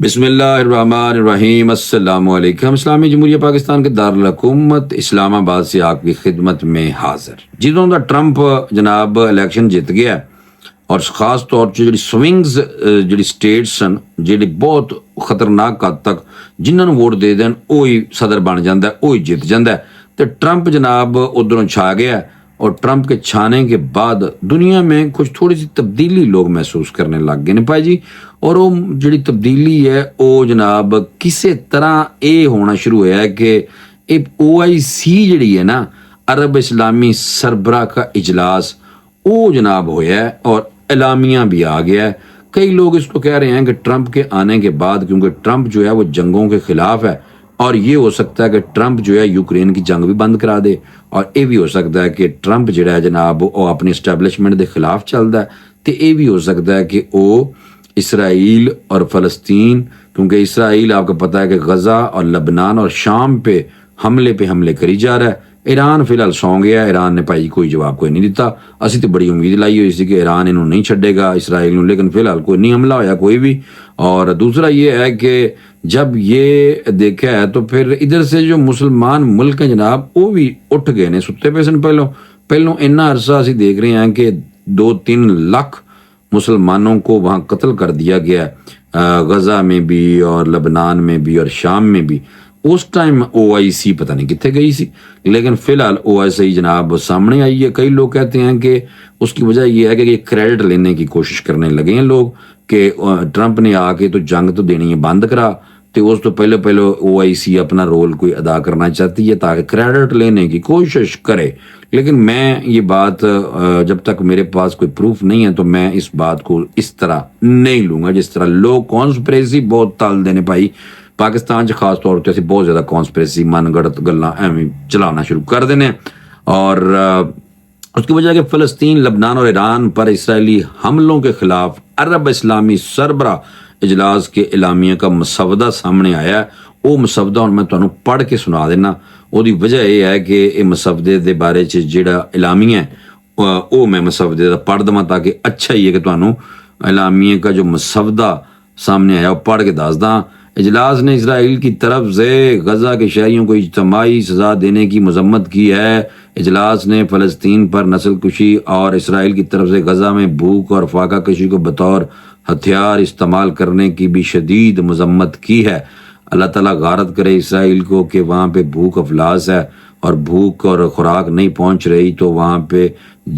بسم اللہ الرحمن الرحیم۔ السلام علیکم۔ اسلامی جمہوریہ پاکستان کے دارالحکومت اسلام آباد سے آپ کی خدمت میں حاضر۔ جدوں دا ٹرمپ جناب الیکشن جیت گیا اور خاص طور سے جڑی سوئنگز جڑی سٹیٹس سن جڑی بہت خطرناک حد تک جنہاں نوں ووٹ دے دین وہی صدر بن جاندا ہے، وہی جیت جاندا ہے، تے ٹرمپ جناب ادھروں چھا گیا ہے۔ اور ٹرمپ کے چھانے کے بعد دنیا میں کچھ تھوڑی سی تبدیلی لوگ محسوس کرنے لگ گئے ہیں بھائی جی۔ اور وہ جڑی تبدیلی ہے وہ جناب کسے طرح یہ ہونا شروع ہوا ہے کہ OIC جڑی ہے نا، عرب اسلامی سربراہ کا اجلاس، وہ جناب ہوا ہے اور اعلامیہ بھی آ گیا ہے۔ کئی لوگ اس کو کہہ رہے ہیں کہ ٹرمپ کے آنے کے بعد، کیونکہ ٹرمپ جو ہے وہ جنگوں کے خلاف ہے، اور یہ ہو سکتا ہے کہ ٹرمپ جو ہے یوکرین کی جنگ بھی بند کرا دے، اور یہ بھی ہو سکتا ہے کہ ٹرمپ جڑا ہے جناب وہ اپنی اسٹیبلشمنٹ دے خلاف چلتا ہے، تو یہ بھی ہو سکتا ہے کہ وہ اسرائیل اور فلسطین، کیونکہ اسرائیل آپ کو پتہ ہے کہ غزہ اور لبنان اور شام پہ حملے کری جا رہا ہے۔ ایران فی الحال سو گیا، ایران نے بھائی کوئی جواب کوئی نہیں دیتا۔ اسی تو بڑی امید لائی ہوئی سی کہ ایران انہوں نہیں چھڈے گا اسرائیل نوں، لیکن فی الحال کوئی نہیں حملہ ہویا کوئی بھی۔ اور دوسرا یہ ہے کہ جب یہ دیکھا ہے تو پھر ادھر سے جو مسلمان ملک ہیں جناب وہ بھی اٹھ گئے نے، ستے پہ سن پہلوں اتنا عرصہ اسی دیکھ رہے ہیں کہ 2-3 لاکھ مسلمانوں کو وہاں قتل کر دیا گیا ہے، غزہ میں بھی اور لبنان میں بھی اور شام میں بھی۔ اس ٹائم OIC پتہ نہیں کتنے گئی سی، لیکن فی الحال OIC جناب سامنے آئی ہے۔ کئی لوگ کہتے ہیں کہ اس کی وجہ یہ ہے کہ یہ کریڈٹ لینے کی کوشش کرنے لگے ہیں لوگ کہ ٹرمپ نے آ کے تو جنگ تو دینی ہے بند کرا، تو اس تو پہلے OIC اپنا رول کوئی ادا کرنا چاہتی ہے تاکہ کریڈٹ لینے کی کوشش کرے۔ لیکن میں یہ بات جب تک میرے پاس کوئی پروف نہیں ہے تو میں اس بات کو اس طرح نہیں لوں گا جس طرح لوگ کانسپریسی بہت تال دینے پائی پاکستان خاص طور پہ بہت زیادہ کانسپریسی من گڑت گلاں ایویں چلانا شروع کر دینے۔ اور اس کی وجہ کہ فلسطین، لبنان اور ایران پر اسرائیلی حملوں کے خلاف عرب اسلامی سربراہ اجلاس کے اعلامیہ کا مسودہ سامنے آیا ہے۔ وہ مسودہ اور میں تمہیں پڑھ کے سنا دینا۔ وہ دی وجہ یہ ہے کہ یہ مسودے دے بارے چ جڑا اعلامیہ ہے وہ میں مسودے دا پڑھ دواں تاکہ اچھا ہی ہے کہ تمہیں اعلامیہ کا جو مسودہ سامنے آیا وہ پڑھ کے دس داں۔ اجلاس نے اسرائیل کی طرف سے غزہ کے شہریوں کو اجتماعی سزا دینے کی مذمت کی ہے۔ اجلاس نے فلسطین پر نسل کشی اور اسرائیل کی طرف سے غزہ میں بھوک اور فاقہ کشی کو بطور ہتھیار استعمال کرنے کی بھی شدید مذمت کی ہے۔ اللہ تعالیٰ غارت کرے اسرائیل کو کہ وہاں پہ بھوک افلاس ہے اور بھوک اور خوراک نہیں پہنچ رہی، تو وہاں پہ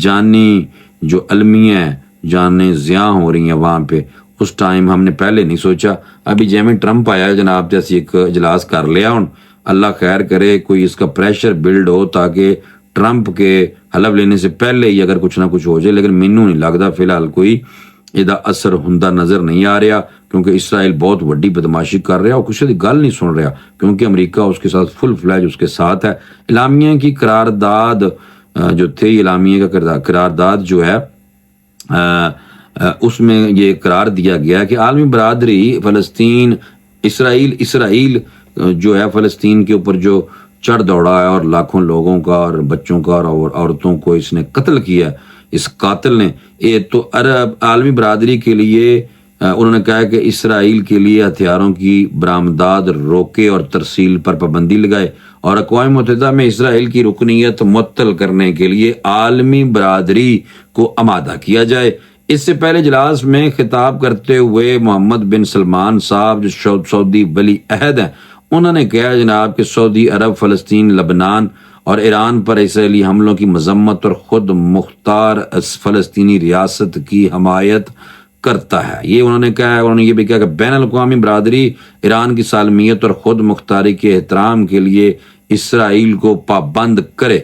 جانی جو المیہ ہے، جانیں زیاں ہو رہی ہیں وہاں پہ۔ اس ٹائم ہم نے پہلے نہیں سوچا، ابھی جیویں ٹرمپ آیا جناب جیسے ایک اجلاس کر لیا۔ ہوں اللہ خیر کرے کوئی اس کا پریشر بلڈ ہو تاکہ ٹرمپ کے حلف لینے سے پہلے ہی اگر کچھ نہ کچھ ہو جائے، لیکن مینوں نہیں لگتا فی الحال کوئی یہ اثر ہوندا نظر نہیں آ رہا، کیونکہ اسرائیل بہت وڈی بدماشی کر رہا اور کسی کی گل نہیں سن رہا، کیونکہ امریکہ اس کے ساتھ فل فلیج اس کے ساتھ ہے۔ اعلامیہ کی قرارداد جو تھی، اعلامیہ کا قرارداد جو ہے اس میں یہ قرار دیا گیا کہ عالمی برادری فلسطین اسرائیل جو ہے فلسطین کے اوپر جو چڑھ دوڑا ہے اور لاکھوں لوگوں کا اور بچوں کا اور عورتوں کو اس نے قتل کیا ہے، اس قاتل نے، یہ تو عالمی برادری کے لیے انہوں نے کہا کہ اسرائیل کے لیے ہتھیاروں کی برآمدات روکے اور ترسیل پر پابندی لگائے، اور اقوام متحدہ میں اسرائیل کی رکنیت معطل کرنے کے لیے عالمی برادری کو آمادہ کیا جائے۔ اس سے پہلے اجلاس میں خطاب کرتے ہوئے محمد بن سلمان صاحب جو سعودی ولی عہد ہیں، انہوں نے کہا جناب کہ سعودی عرب فلسطین، لبنان اور ایران پر اسرائیلی حملوں کی مذمت اور خود مختار فلسطینی ریاست کی حمایت کرتا ہے۔ یہ انہوں نے کہا، انہوں نے یہ بھی کہا کہ بین الاقوامی برادری ایران کی سالمیت اور خود مختاری کے احترام کے لیے اسرائیل کو پابند کرے۔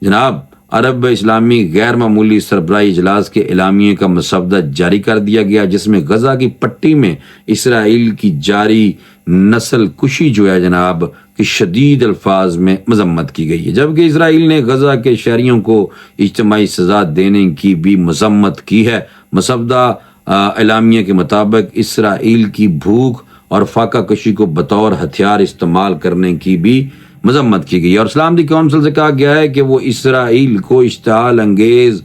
جناب عرب اسلامی غیر معمولی سربراہی اجلاس کے اعلامیے کا مسودہ جاری کر دیا گیا، جس میں غزہ کی پٹی میں اسرائیل کی جاری نسل کشی جو ہے جناب کی شدید الفاظ میں مذمت کی گئی ہے، جبکہ اسرائیل نے غزہ کے شہریوں کو اجتماعی سزا دینے کی بھی مذمت کی ہے۔ مسودہ اعلامیہ کے مطابق اسرائیل کی بھوک اور فاقہ کشی کو بطور ہتھیار استعمال کرنے کی بھی مذمت کی گئی، اور سلامتی کونسل سے کہا گیا ہے کہ وہ اسرائیل کو اشتعال انگیز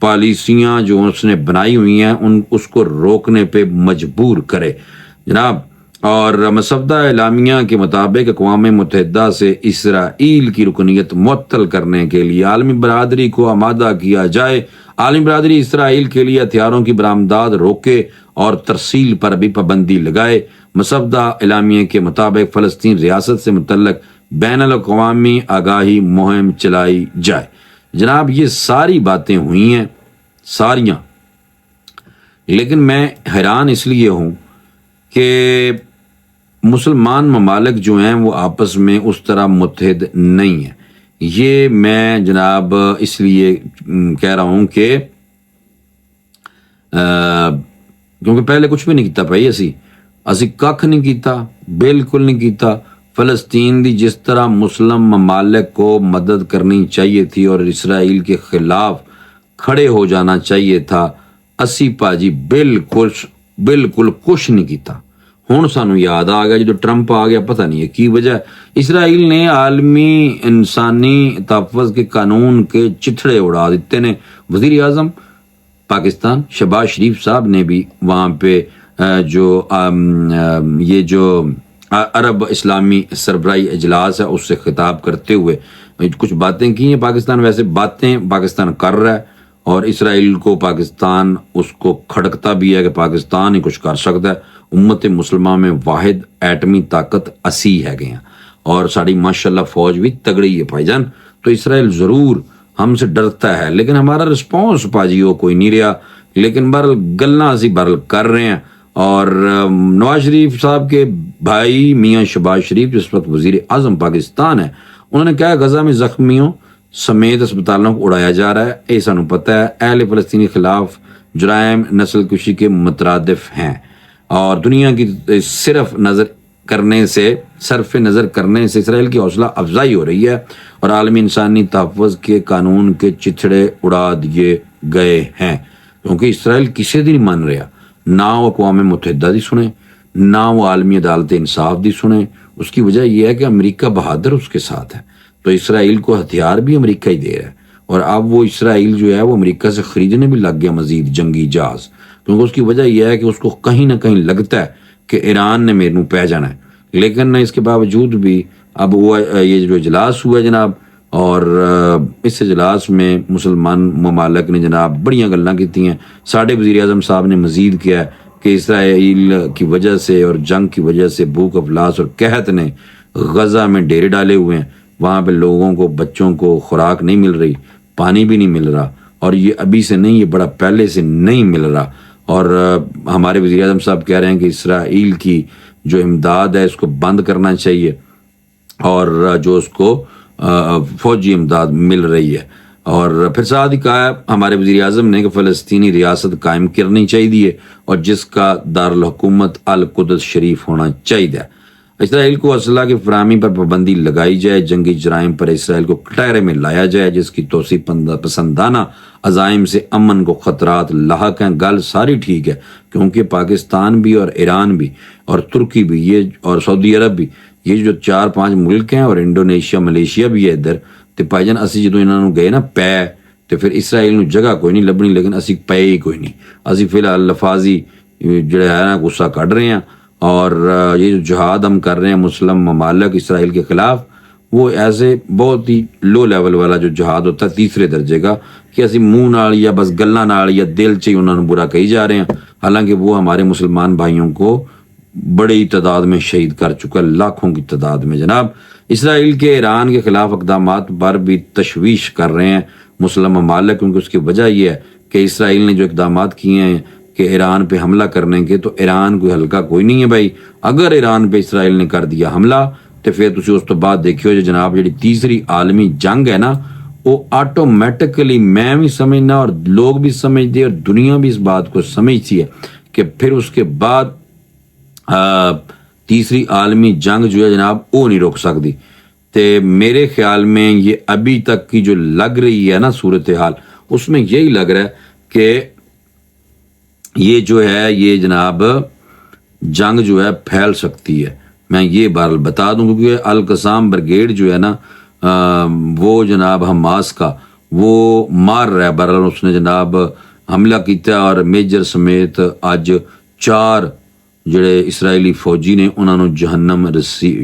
پالیسیاں جو اس نے بنائی ہوئی ہیں اس کو روکنے پہ مجبور کرے۔ جناب اور مسودہ اعلامیہ کے مطابق اقوام متحدہ سے اسرائیل کی رکنیت معطل کرنے کے لیے عالمی برادری کو آمادہ کیا جائے۔ عالمی برادری اسرائیل کے لیے ہتھیاروں کی برآمدات روکے اور ترسیل پر بھی پابندی لگائے۔ مسودہ اعلامیہ کے مطابق فلسطین ریاست سے متعلق بین الاقوامی آگاہی مہم چلائی جائے۔ جناب یہ ساری باتیں ہوئی ہیں ساریاں، لیکن میں حیران اس لیے ہوں کہ مسلمان ممالک جو ہیں وہ آپس میں اس طرح متحد نہیں ہیں۔ یہ میں جناب اس لیے کہہ رہا ہوں کہ کیونکہ پہلے کچھ بھی نہیں کیتا بھائی، اسی کھ نہیں کیتا، بالکل نہیں کیتا۔ فلسطین دی جس طرح مسلم ممالک کو مدد کرنی چاہیے تھی اور اسرائیل کے خلاف کھڑے ہو جانا چاہیے تھا، اسی پاجی بالکل کچھ نہیں کیتا۔ ہوں سانو یاد آ گیا، جو ٹرمپ آ گیا پتہ نہیں ہے کی وجہ۔ اسرائیل نے عالمی انسانی تحفظ کے قانون کے چتھڑے اڑا دیتے نے۔ وزیر اعظم پاکستان شہباز شریف صاحب نے بھی وہاں پہ یہ جو عرب اسلامی سربراہی اجلاس ہے اس سے خطاب کرتے ہوئے کچھ باتیں کی ہیں۔ پاکستان ویسے باتیں پاکستان کر رہا ہے اور اسرائیل کو پاکستان اس کو کھڑکتا بھی ہے کہ پاکستان ہی کچھ کر سکتا ہے۔ امت مسلمہ میں واحد ایٹمی طاقت اسی ہے گیا اور ساری ماشاءاللہ فوج بھی تگڑی ہے بھائی جان۔ تو اسرائیل ضرور ہم سے ڈرتا ہے لیکن ہمارا رسپانس پاجی وہ کوئی نہیں رہا۔ لیکن بہرحال گلاں اسی بہرحال کر رہے ہیں۔ اور نواز شریف صاحب کے بھائی میاں شہباز شریف جس وقت وزیر اعظم پاکستان ہے، انہوں نے کہا غزہ میں زخمیوں سمیت اسپتالوں کو اڑایا جا رہا ہے۔ یہ سانو پتہ ہے، اہل فلسطینی خلاف جرائم نسل کشی کے مترادف ہیں اور دنیا کی صرف نظر کرنے سے اسرائیل کی حوصلہ افزائی ہو رہی ہے اور عالمی انسانی تحفظ کے قانون کے چتھڑے اڑا دیے گئے ہیں، کیونکہ اسرائیل کسی دی نہیں مان رہا، نہ وہ اقوام متحدہ دی سنے، نہ وہ عالمی عدالت انصاف دی سنے۔ اس کی وجہ یہ ہے کہ امریکہ بہادر اس کے ساتھ ہے، تو اسرائیل کو ہتھیار بھی امریکہ ہی دے رہا ہے اور اب وہ اسرائیل جو ہے وہ امریکہ سے خریدنے بھی لگ گیا مزید جنگی جہاز، کیونکہ اس کی وجہ یہ ہے کہ اس کو کہیں نہ کہیں لگتا ہے کہ ایران نے میرے پہ جانا ہے۔ لیکن اس کے باوجود بھی اب وہ یہ جو اجلاس ہوا ہے جناب، اور اس اجلاس میں مسلمان ممالک نے جناب بڑیاں گلاں کیتی ہیں۔ ساڑھے وزیر اعظم صاحب نے مزید کیا ہے کہ اسرائیل کی وجہ سے اور جنگ کی وجہ سے بھوک افلاس اور قحط نے غزہ میں ڈیرے ڈالے ہوئے ہیں، وہاں پہ لوگوں کو بچوں کو خوراک نہیں مل رہی، پانی بھی نہیں مل رہا، اور یہ ابھی سے نہیں، یہ بڑا پہلے سے نہیں مل رہا۔ اور ہمارے وزیر اعظم صاحب کہہ رہے ہیں کہ اسرائیل کی جو امداد ہے اس کو بند کرنا چاہیے اور جو اس کو فوجی امداد مل رہی ہے۔ اور پھر ساتھ ہی کہا ہمارے وزیر اعظم نے کہ فلسطینی ریاست قائم کرنی چاہیے اور جس کا دارالحکومت القدس شریف ہونا چاہیے۔ اسرائیل کو اسلحہ کی فراہمی پر پابندی لگائی جائے، جنگی جرائم پر اسرائیل کو کٹہرے میں لایا جائے، جس کی توسیع پسندانہ عزائم سے امن کو خطرات لاحق ہیں۔ گل ساری ٹھیک ہے، کیونکہ پاکستان بھی اور ایران بھی اور ترکی بھی یہ اور سعودی عرب بھی، یہ جو 4-5 ملک ہیں، اور انڈونیشیا ملیشیا بھی ہے ادھر، تو بھائی جان اسی جدوں انہوں نے گئے نا پے، تو پھر اسرائیل نو جگہ کوئی نہیں لبنی، لیکن اسی پے ہی کوئی نہیں۔ اسی فی الحال لفاظی جڑا ہے نا غصہ کٹ رہے ہیں، اور یہ جو جہاد ہم کر رہے ہیں مسلم ممالک اسرائیل کے خلاف، وہ ایسے بہت ہی لو لیول والا جو جہاد ہوتا ہے تیسرے درجے کا، کہ اسی منہ نال یا بس گلاں نال یا دل چ ہی انہوں نے برا کہی جا رہے ہیں، حالانکہ وہ ہمارے مسلمان بھائیوں کو بڑی تعداد میں شہید کر چکا، لاکھوں کی تعداد میں جناب۔ اسرائیل کے ایران کے خلاف اقدامات پر بھی تشویش کر رہے ہیں مسلم ممالک، کیونکہ اس کی وجہ یہ ہے کہ اسرائیل نے جو اقدامات کیے ہیں کہ ایران پہ حملہ کرنے کے، تو ایران کوئی ہلکا کوئی نہیں ہے بھائی۔ اگر ایران پہ اسرائیل نے کر دیا حملہ تو پھر تسی اس تو بعد دیکھیو جو جناب جڑی تیسری عالمی جنگ ہے نا، وہ آٹومیٹکلی میں بھی سمجھنا اور لوگ بھی سمجھتے اور دنیا بھی اس بات کو سمجھتی ہے کہ پھر اس کے بعد تیسری عالمی جنگ جو ہے جناب وہ نہیں روک سکتی۔ تے میرے خیال میں یہ ابھی تک کی جو لگ رہی ہے نا صورتحال، اس میں یہی لگ رہا ہے کہ یہ جو ہے یہ جناب جنگ جو ہے پھیل سکتی ہے۔ میں یہ بہرحال بتا دوں، کیونکہ القسام بریگیڈ جو ہے نا وہ جناب حماس کا وہ مار رہا ہے، بہرحال اس نے جناب حملہ کیتا اور میجر سمیت آج 4 ਜਿਹੜੇ ਇਸرائیਲੀ ਫੌਜੀ ਨੇ ਉਹਨਾਂ ਨੂੰ ਜਹੰਨਮ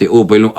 ਤੇ ਉਹ ਪਹਿਲਾਂ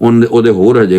ਉਹਦੇ ਹੋਰ ਹਜੇ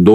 2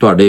ਤੁਹਾਡੇ